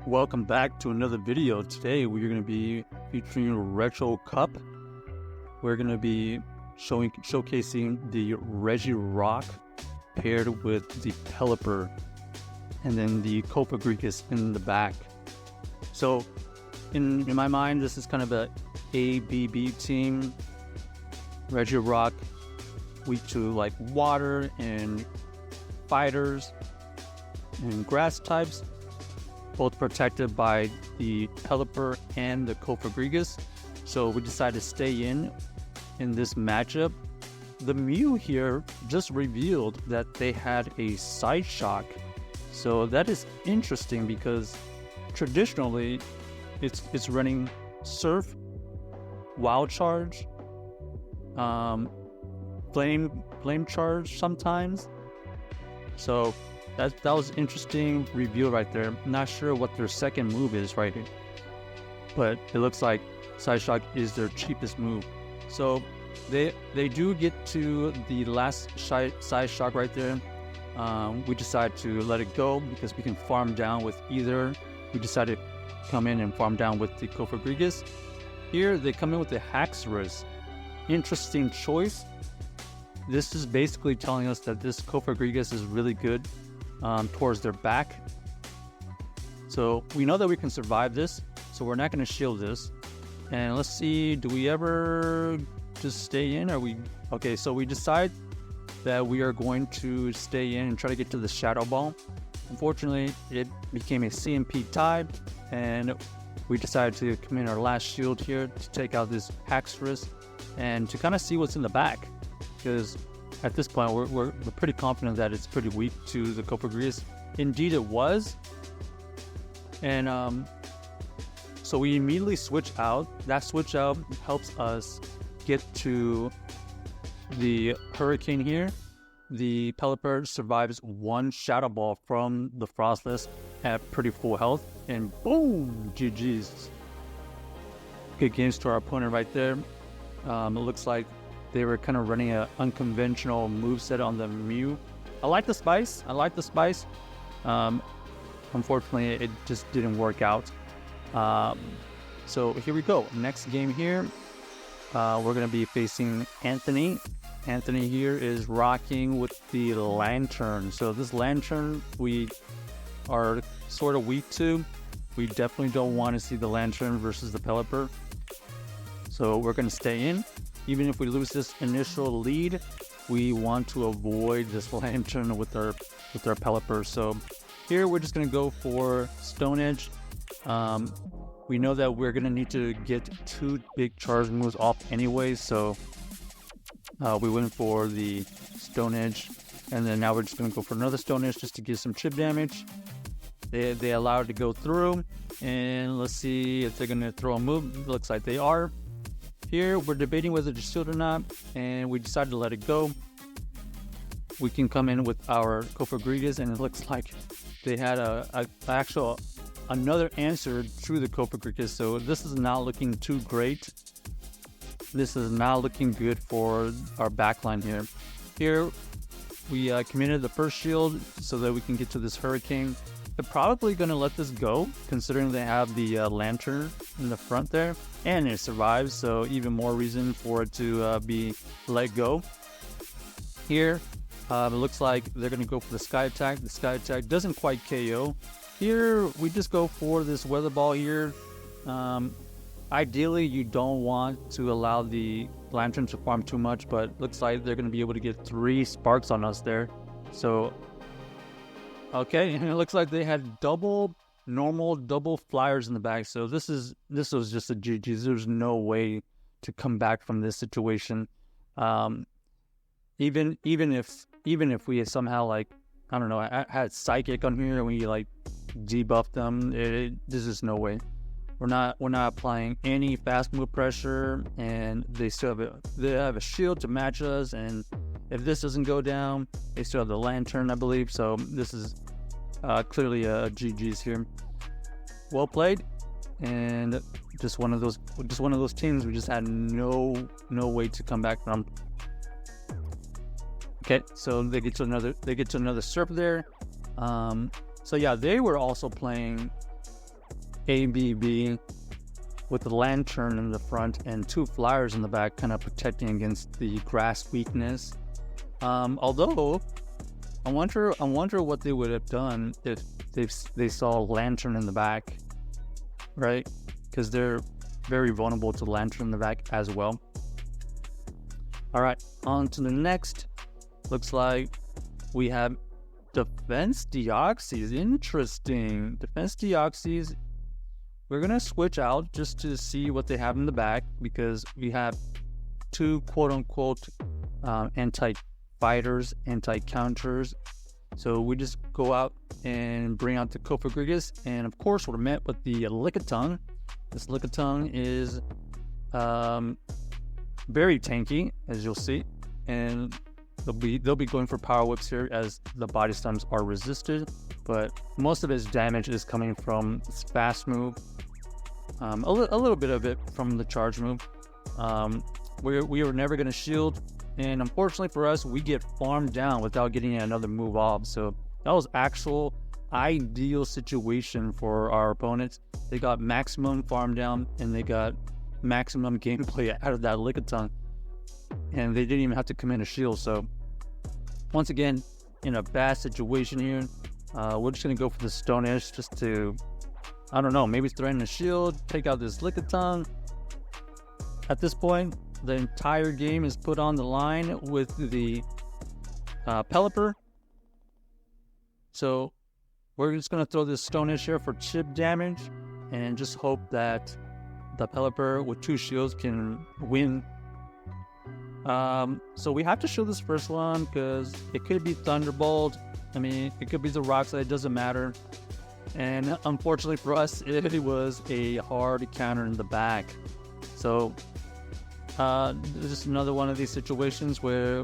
Welcome back to another video. Today we're going to be featuring Regirock Cup. We're going to be showcasing the Regirock paired with the Pelipper and then the Cofagrigus in the back. So in my mind, this is kind of a ABB team. Regirock weak to like water and fighters and grass types, both protected by the Pelipper and the Cofagrigus. So we decided to stay in this matchup. The Mew here just revealed that they had a side shock. So that is interesting because traditionally it's running Surf, Wild Charge, Flame Charge sometimes. So that was interesting reveal right there. Not sure what their second move is right here, but it looks like Side Shock is their cheapest move. So they do get to the last Side Shock right there. We decided to let it go because we can farm down with either. We decided to come in and farm down with the Cofagrigus. Here they come in with the Haxorus. Interesting choice. This is basically telling us that this Cofagrigus is really good towards their back. So we know that we can survive this, so we're not going to shield this. And let's see, do we ever just stay in? Are we okay? So we decide that we are going to stay in and try to get to the Shadow Ball. Unfortunately, it became a CMP tie, and we decided to come in our last shield here to take out this Haxorus and to kind of see what's in the back, because at this point we're pretty confident that it's pretty weak to the Cofagrigus. Indeed it was. And so we immediately switch out. That switch out helps us get to the Hurricane here. The Pelipper survives one Shadow Ball from the Frostless at pretty full health, and boom, GG's. Good games to our opponent right there. It looks like they were kind of running an unconventional moveset on the Mew. I like the spice. Unfortunately, it just didn't work out. So here we go. Next game here, we're going to be facing Anthony. Anthony here is rocking with the Lantern. So this Lantern we are sort of weak to. We definitely don't want to see the Lantern versus the Pelipper. So we're going to stay in. Even if we lose this initial lead, we want to avoid this Lantern with our Pelipper. So here we're just going to go for Stone Edge. We know that we're going to need to get 2 big charge moves off anyway, so we went for the Stone Edge, and then now we're just going to go for another Stone Edge just to get some chip damage. They allowed it to go through, and let's see if they're going to throw a move. Looks like they are. Here we're debating whether to shield or not, and we decided to let it go. We can come in with our Cofagrigus, and it looks like they had another answer to the Cofagrigus, so this is not looking too great. This is not looking good for our backline here. Here we committed the first shield so that we can get to this Hurricane. They're probably going to let this go, considering they have the Lantern in the front there, and it survives, so even more reason for it to be let go. Here, it looks like they're going to go for the Sky Attack. The Sky Attack doesn't quite KO. Here, we just go for this Weather Ball here. Ideally, you don't want to allow the Lantern to farm too much, but looks like they're going to be able to get 3 sparks on us there. So okay, and it looks like they had double flyers in the back. So this was just a GG. There's no way to come back from this situation. Even if we somehow, like, I don't know, I had Psychic on here and we like debuffed them, there's just no way. We're not applying any fast move pressure, and they have a shield to match us, and if this doesn't go down, they still have the Lantern, I believe. So this is clearly a GG's here. Well played, and just one of those teams we just had no way to come back from. Okay, so they get to another surf there. So yeah, they were also playing ABB with the lantern in the front and 2 flyers in the back, kind of protecting against the grass weakness. Although I wonder what they would have done if they saw a lantern in the back, right? Because they're very vulnerable to lantern in the back as well. All right, on to the next. Looks like we have Defense Deoxys. Interesting. Defense Deoxys. We're going to switch out just to see what they have in the back, because we have 2 quote-unquote anti-fighters, anti-counters. So we just go out and bring out the Cofagrigus, and of course we're met with the Lickitung. This Lickitung is very tanky, as you'll see, and they'll be going for power whips here as the body slams are resisted, but most of its damage is coming from its fast move, a little bit of it from the charge move. We were never going to shield, and unfortunately for us, we get farmed down without getting another move off. So that was actual ideal situation for our opponents. They got maximum farm down, and they got maximum gameplay out of that Lickitung, and they didn't even have to commit a shield. So once again, in a bad situation here, we're just going to go for the Stone Edge just to, I don't know, maybe threaten a shield, take out this Lickitung. At this point, the entire game is put on the line with the Pelipper. So we're just going to throw this Stone Edge here for chip damage and just hope that the Pelipper with 2 shields can win. So we have to shield this first one because it could be Thunderbolt. I mean, it could be the Rock Slide, it doesn't matter. And unfortunately for us, it was a hard counter in the back. So this is another one of these situations where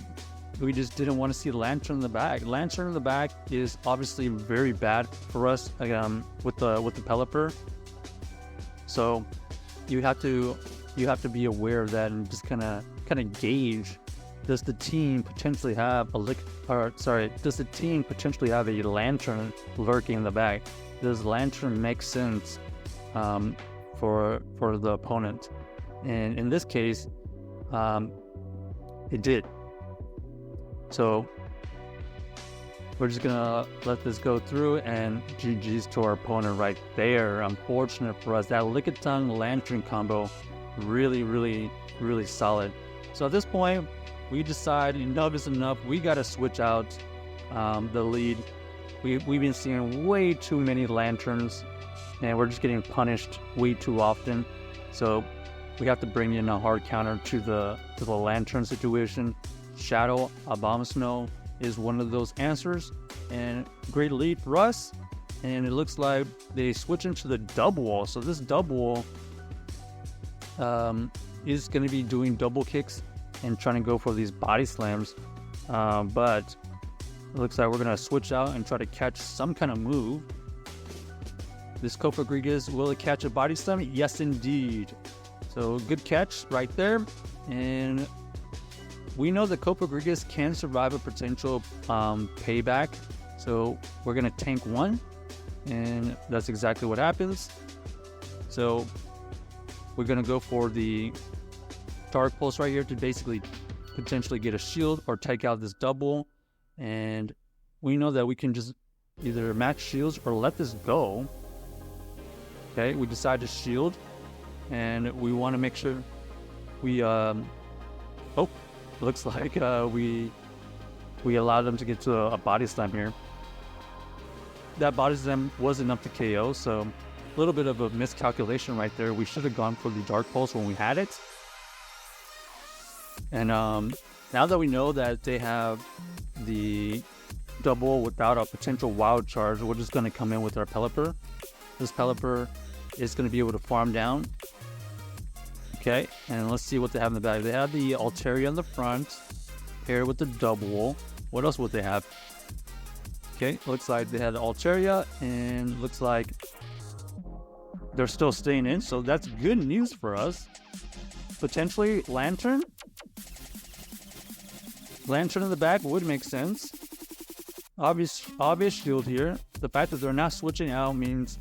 we just didn't want to see Lantern in the back. Lantern in the back is obviously very bad for us with the Pelipper. So you have to be aware of that and just kind of gauge, does the team potentially have does the team potentially have a Lantern lurking in the back? Does Lantern make sense for the opponent? And in this case, it did. So we're just gonna let this go through, and GG's to our opponent right there. Unfortunate for us, that Lickitung Lantern combo really solid. So at this point, we decide enough is enough. We gotta switch out the lead. We've been seeing way too many Lanterns, and we're just getting punished way too often. So we have to bring in a hard counter to the Lantern situation. Shadow Abomasnow is one of those answers, and great lead for us. And it looks like they switch into the double wall. So this double wall is going to be doing double kicks and trying to go for these body slams, but it looks like we're going to switch out and try to catch some kind of move. This Cofagrigus, will it catch a body slam? Yes indeed. So good catch right there. And we know that Cofagrigus can survive a potential payback. So we're going to tank 1, and that's exactly what happens. So we're going to go for the Dark Pulse right here to basically potentially get a shield or take out this double. And we know that we can just either match shields or let this go. Okay, we decide to shield, and we want to make sure we looks like we allowed them to get to a body slam here. That body slam was enough to KO, so a little bit of a miscalculation right there. We should have gone for the Dark Pulse when we had it. And now that we know that they have the double without a potential wild charge, we're just going to come in with our Pelipper. This Pelipper is going to be able to farm down. Okay, and let's see what they have in the back. They have the Altaria in the front, paired with the double. What else would they have? Okay, looks like they had the Altaria, and looks like they're still staying in, so that's good news for us. Potentially Lantern. Lantern in the back would make sense. Obvious shield here. The fact that they're not switching out means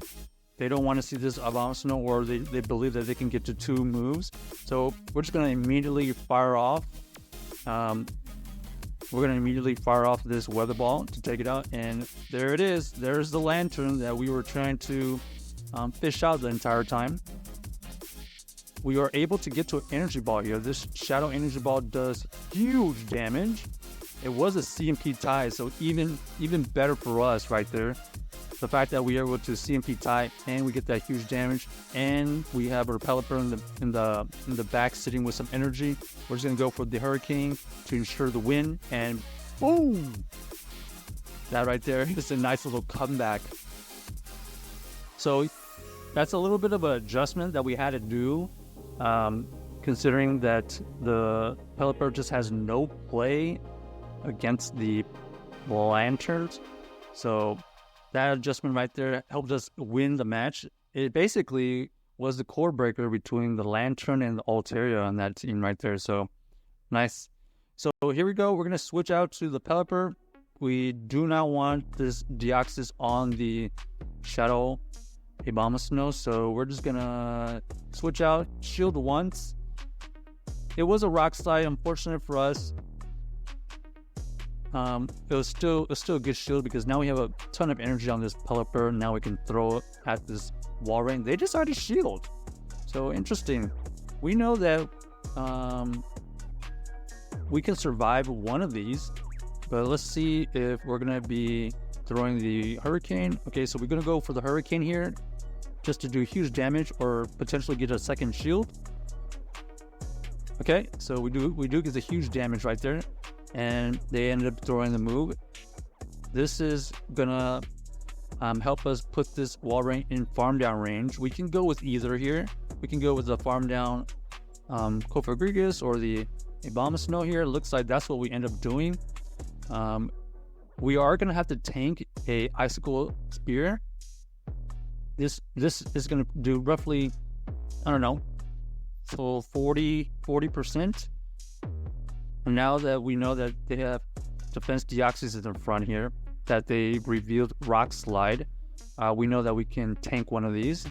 they don't want to see this Abomasnow, or they believe that they can get to 2 moves. So we're just going to immediately fire off. We're going to immediately fire off this weather ball to take it out. And there it is. There's the lantern that we were trying to fish out the entire time. We are able to get to an energy ball here. This shadow energy ball does huge damage. It was a CMP tie, so even better for us right there. The fact that we are able to CMP tie and we get that huge damage, and we have our Pelipper in the back sitting with some energy. We're just gonna go for the Hurricane to ensure the win, and boom! That right there is a nice little comeback. So that's a little bit of an adjustment that we had to do. Considering that the Pelipper just has no play against the lanterns, so that adjustment right there helped us win the match. It basically was the core breaker between the lantern and the Altaria on that team right there. So nice. So here we go. We're gonna switch out to the Pelipper. We do not want this Deoxys on the Shadow Abomasnow, so we're just gonna switch out, shield once. It was a rock slide, unfortunate for us. It was still a good shield because now we have a ton of energy on this Pelipper. Now we can throw it at this wall ring. They just already shield, so interesting. We know that we can survive one of these, but let's see if we're gonna be throwing the Hurricane. Okay, so we're gonna go for the Hurricane here, just to do huge damage or potentially get a second shield. Okay, so we do get the huge damage right there, and they ended up throwing the move. This is gonna help us put this wall ring in farm down range. We can go with either here. We can go with the farm down Cofagrigus or the Abomasnow here. It looks like that's what we end up doing. We are gonna have to tank a Icicle Spear. This is gonna do roughly, I don't know, so 40%. And now that we know that they have Defense Deoxys in the front here, that they revealed Rock Slide, we know that we can tank one of these.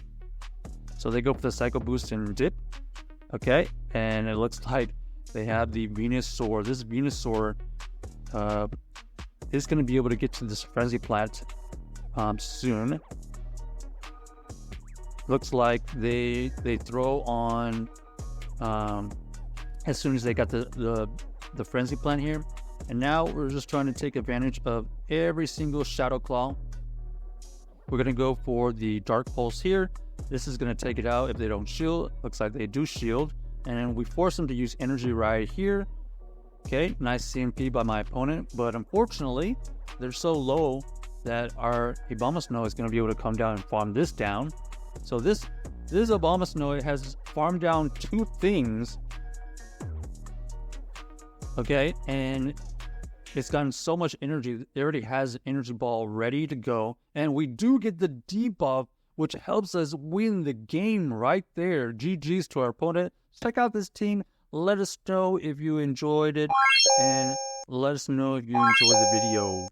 So they go for the Cycle Boost and dip. Okay, and it looks like they have the Venusaur. This Venusaur is going to be able to get to this Frenzy Plant soon. Looks like they throw on as soon as they got the Frenzy Plant here. And now we're just trying to take advantage of every single Shadow Claw. We're going to go for the Dark Pulse here. This is going to take it out if they don't shield. Looks like they do shield. And we force them to use Energy right here. Okay, nice CMP by my opponent. But unfortunately, they're so low that our Abomasnow is going to be able to come down and farm this down. So this Abomasnow has farmed down 2 things. Okay, and it's gotten so much energy. It already has an energy ball ready to go. And we do get the debuff, which helps us win the game right there. GG's to our opponent. Check out this team. Let us know if you enjoyed it. And let us know if you enjoyed the video.